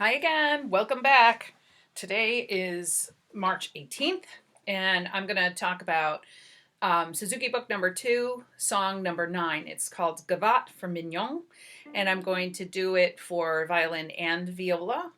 Hi again, welcome back. Today is March 18th, and I'm going to talk about Suzuki book number 2, song number 9. It's called Gavotte for Mignon, and I'm going to do it for violin and viola.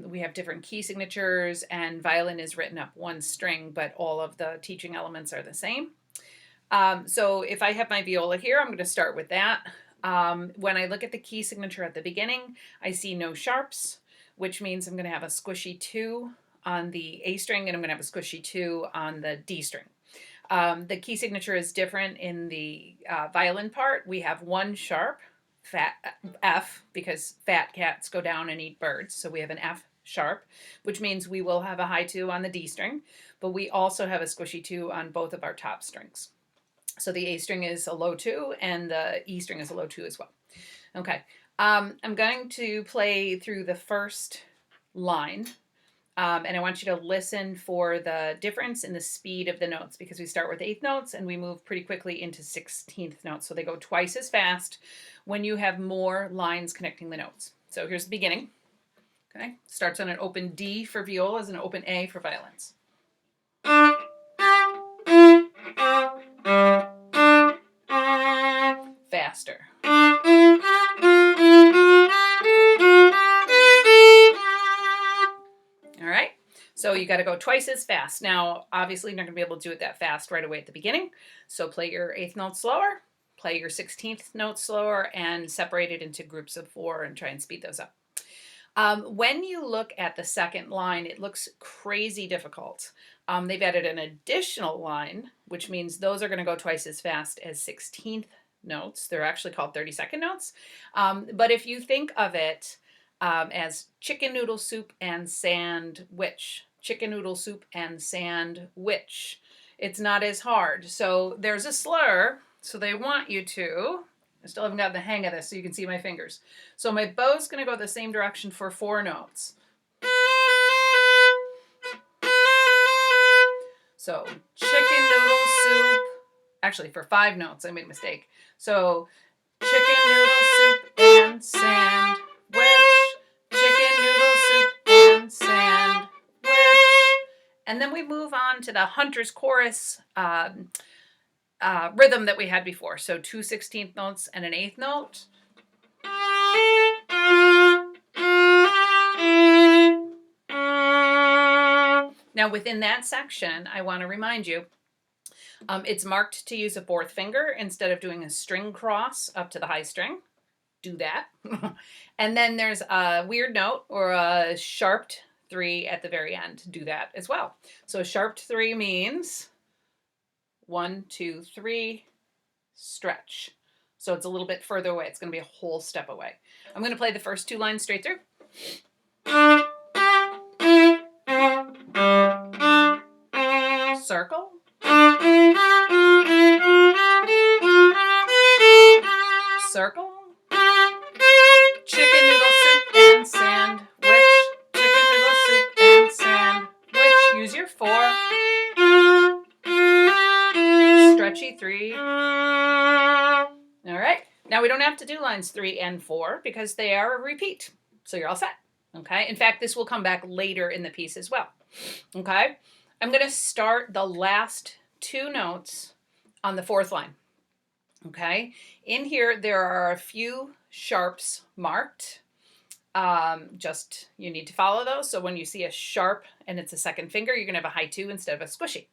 We have different key signatures, and violin is written up one string, but all of the teaching elements are the same. So if I have my viola here, I'm going to start with that. When I look at the key signature at the beginning, I see no sharps, which means I'm going to have a squishy 2 on the A string, and I'm going to have a squishy 2 on the D string. The key signature is different in the violin part. We have one sharp, fat F, because fat cats go down and eat birds. So we have an F sharp, which means we will have a high 2 on the D string, but we also have a squishy 2 on both of our top strings. So the A string is a low 2 and the E string is a low 2 as well. Okay, I'm going to play through the first line, and I want you to listen for the difference in the speed of the notes, because we start with eighth notes and we move pretty quickly into 16th notes. So they go twice as fast when you have more lines connecting the notes. So here's the beginning. Okay, starts on an open D for violas and an open A for violins. Faster. All right, so you got to go twice as fast. Now, obviously, you're not going to be able to do it that fast right away at the beginning. So play your eighth note slower, play your 16th note slower, and separate it into groups of 4 and try and speed those up. When you look at the second line, it looks crazy difficult. They've added an additional line, which means those are going to go twice as fast as 16th notes. They're actually called 32nd notes. But if you think of it as chicken noodle soup and sandwich, chicken noodle soup and sandwich, it's not as hard. So there's a slur, so they want you to, I still haven't got the hang of this so you can see my fingers. So my bow's going to go the same direction for 4 notes. So chicken noodle soup, actually for 5 notes, I made a mistake. So chicken noodle soup and sandwich, chicken noodle soup and sandwich. And then we move on to the hunter's chorus rhythm that we had before. So 2 16th notes and an 8th note. Now within that section, I want to remind you, it's marked to use a 4th finger instead of doing a string cross up to the high string. Do that. And then there's a weird note or a sharped 3 at the very end. Do that as well. So a sharped 3 means 1, 2, 3, stretch. So it's a little bit further away. It's going to be a whole step away. I'm going to play the first 2 lines straight through. Circle. Circle. Chicken noodle soup and sandwich. Chicken noodle soup and sandwich. Use your 4. Stretchy 3. All right. Now we don't have to do lines 3 and 4 because they are a repeat. So you're all set. Okay. In fact, this will come back later in the piece as well. Okay. I'm going to start the last 2 notes on the 4th line. Okay. In here, there are a few sharps marked. Just you need to follow those. So when you see a sharp and it's a 2nd finger, you're going to have a high 2 instead of a squishy.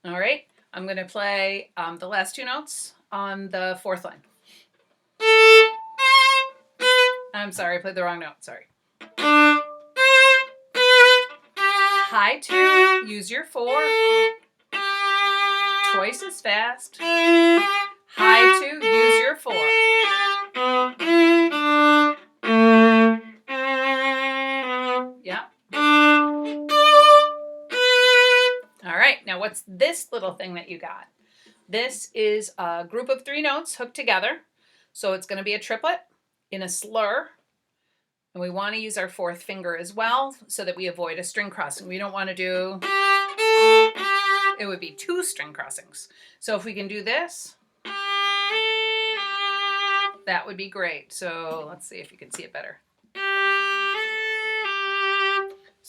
All right. I'm going to play the last 2 notes on the 4th line. I'm sorry, I played the wrong note. Sorry. High 2, use your 4. Twice as fast. High 2, use your 4. Yeah. All right, now what's this little thing that you got? This is a group of 3 notes hooked together. So it's going to be a triplet in a slur. And we want to use our 4th finger as well so that we avoid a string crossing. We don't want to do, it would be 2 string crossings. So if we can do this, that would be great. So let's see if you can see it better.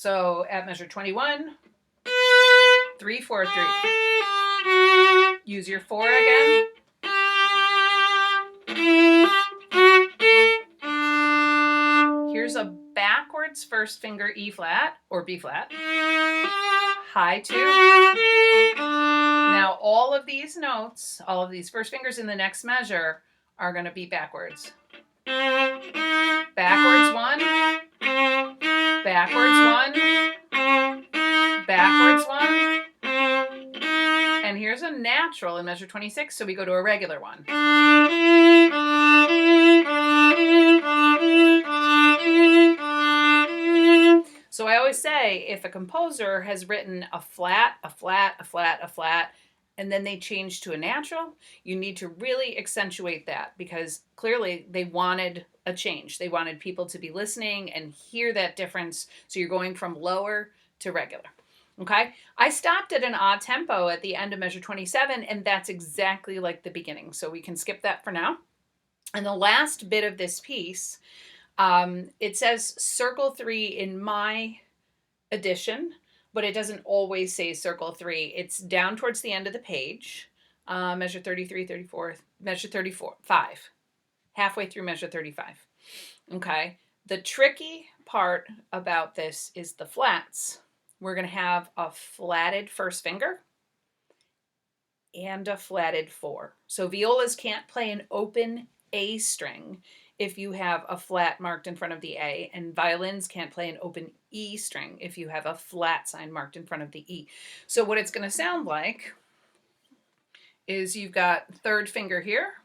So at measure 21, 3, 4, 3. Use your 4 again. Here's a backwards first finger E flat or B flat. High 2. Now all of these notes, all of these first fingers in the next measure are going to be backwards. Backwards 1. Backwards 1. Backwards 1. And here's a natural in measure 26, so we go to a regular one. So I always say, if a composer has written a flat, a flat, a flat, a flat, and then they change to a natural, you need to really accentuate that, because clearly they wanted a change. They wanted people to be listening and hear that difference. So you're going from lower to regular. Okay, I stopped at an odd tempo at the end of measure 27, and that's exactly like the beginning. So we can skip that for now. And the last bit of this piece, it says circle 3 in my edition, but it doesn't always say circle 3. It's down towards the end of the page, measure 33, 34, measure 34, 5, halfway through measure 35. Okay, the tricky part about this is the flats. We're going to have a flatted first finger and a flatted 4. So violas can't play an open A string if you have a flat marked in front of the A, and violins can't play an open E string if you have a flat sign marked in front of the E. So what it's going to sound like is you've got third finger here,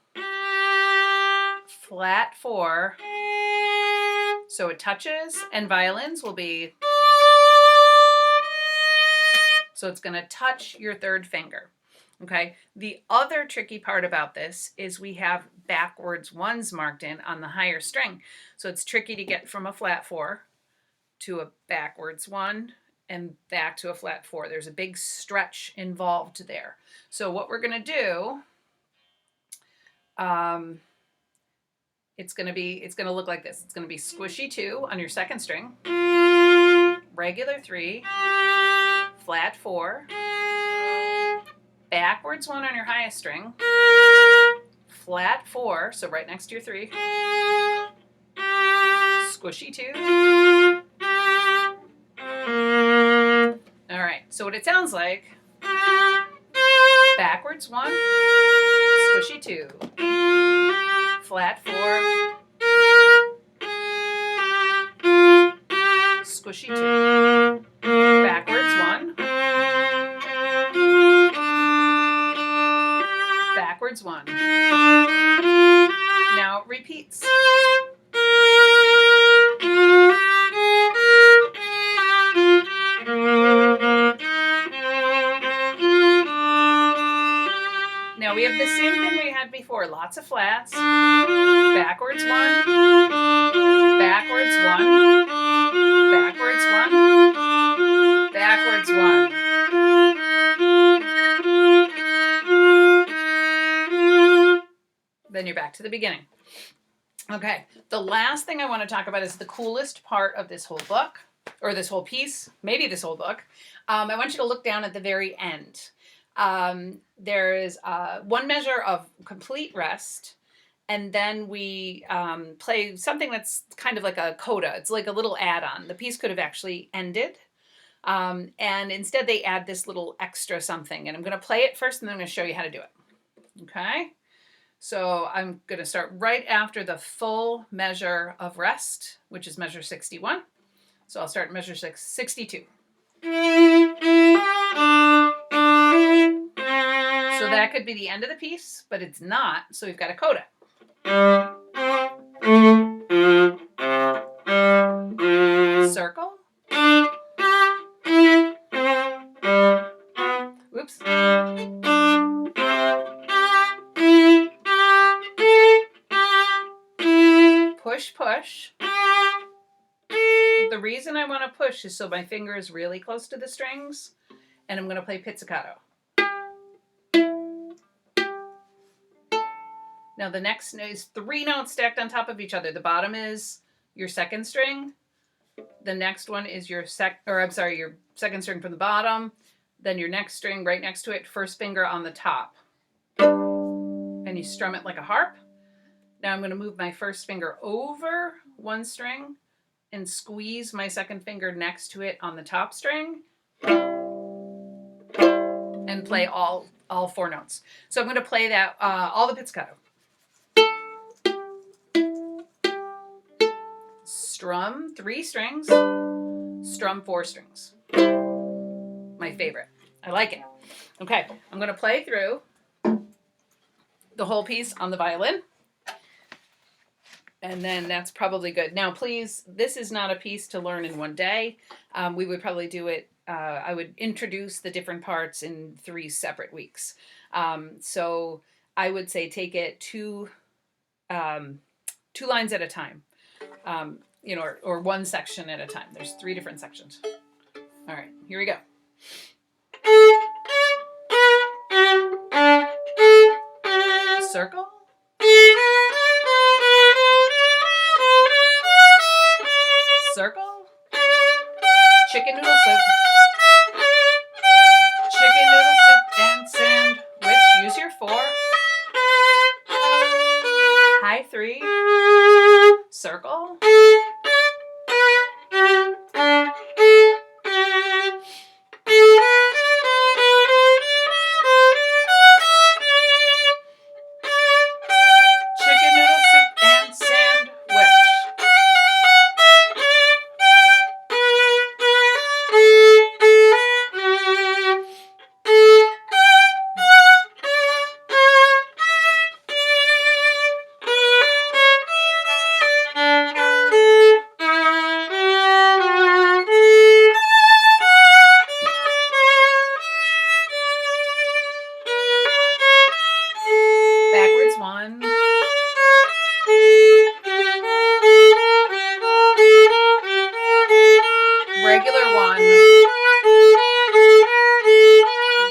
flat 4, so it touches, and violins will be, so it's going to touch your third finger. Okay, the other tricky part about this is we have backwards 1s marked in on the higher string. So it's tricky to get from a flat 4 to a backwards 1 and back to a flat 4. There's a big stretch involved there. So what we're going to do, it's going to look like this. It's going to be squishy 2 on your second string, regular 3, flat 4, backwards 1 on your highest string, flat 4, so right next to your 3, squishy 2. All right, so what it sounds like, backwards 1, squishy 2, flat 4, squishy 2, backwards 1, backwards 1. Now it repeats. Now we have the same thing we had before, lots of flats, backwards 1, backwards 1, backwards 1, backwards 1. Then you're back to the beginning. Okay, the last thing I want to talk about is the coolest part of this whole book, or this whole piece, maybe this whole book. I want you to look down at the very end. There is one measure of complete rest, and then we play something that's kind of like a coda. It's like a little add-on. The piece could have actually ended, and instead they add this little extra something, and I'm going to play it first, and then I'm going to show you how to do it. Okay? So I'm going to start right after the full measure of rest, which is measure 61. So I'll start measure 62. So that could be the end of the piece, but it's not, so we've got a coda. Circle. Oops. Push, push. The reason I want to push is so my finger is really close to the strings, and I'm going to play pizzicato. Now the next is 3 notes stacked on top of each other. The bottom is your second string, The next one is your your second string from the bottom. Then your next string right next to it, first finger on the top. And you strum it like a harp. Now I'm going to move my first finger over one string and squeeze my second finger next to it on the top string and play all 4 notes. So I'm going to play that all the pizzicato. Strum 3 strings, strum 4 strings. My favorite. I like it. Okay, I'm going to play through the whole piece on the violin. And then that's probably good. Now, please, this is not a piece to learn in one day. We would probably do it, I would introduce the different parts in 3 separate weeks. So I would say take it 2 lines at a time, or one section at a time. There's 3 different sections. All right, here we go. Circle. Circle. Chicken noodle soup. Chicken noodle soup and sandwich. Use your 4. High 3. Circle. Chicken noodle soup and sandwich. Backwards 1. Regular 1.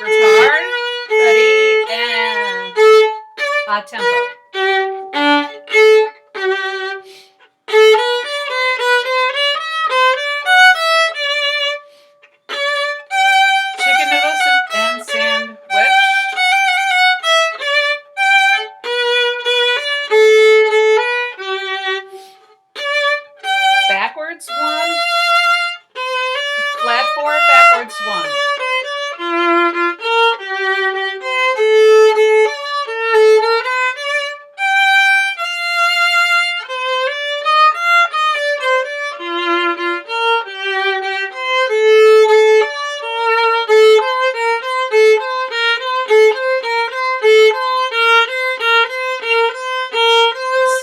Retard. Ready and a tempo. Chicken noodle soup and sandwich. Backwards 1. Flat 4, backwards 1.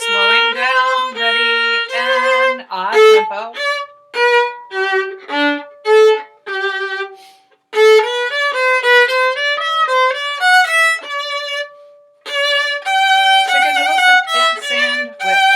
Slowing down, ready, and a tempo. Chicken noodle soup and sandwich.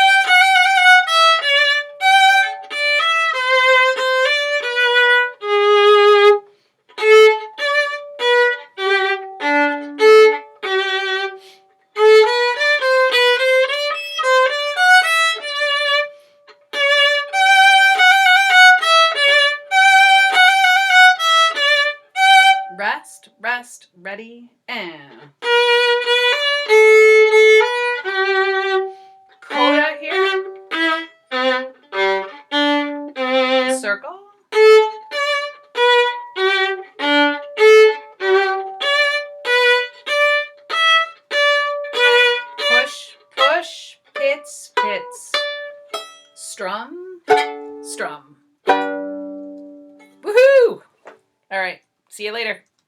Rest, rest, ready, and coda here. Circle. Push, push, pits, pits. Strum, strum. Woohoo! All right, see you later.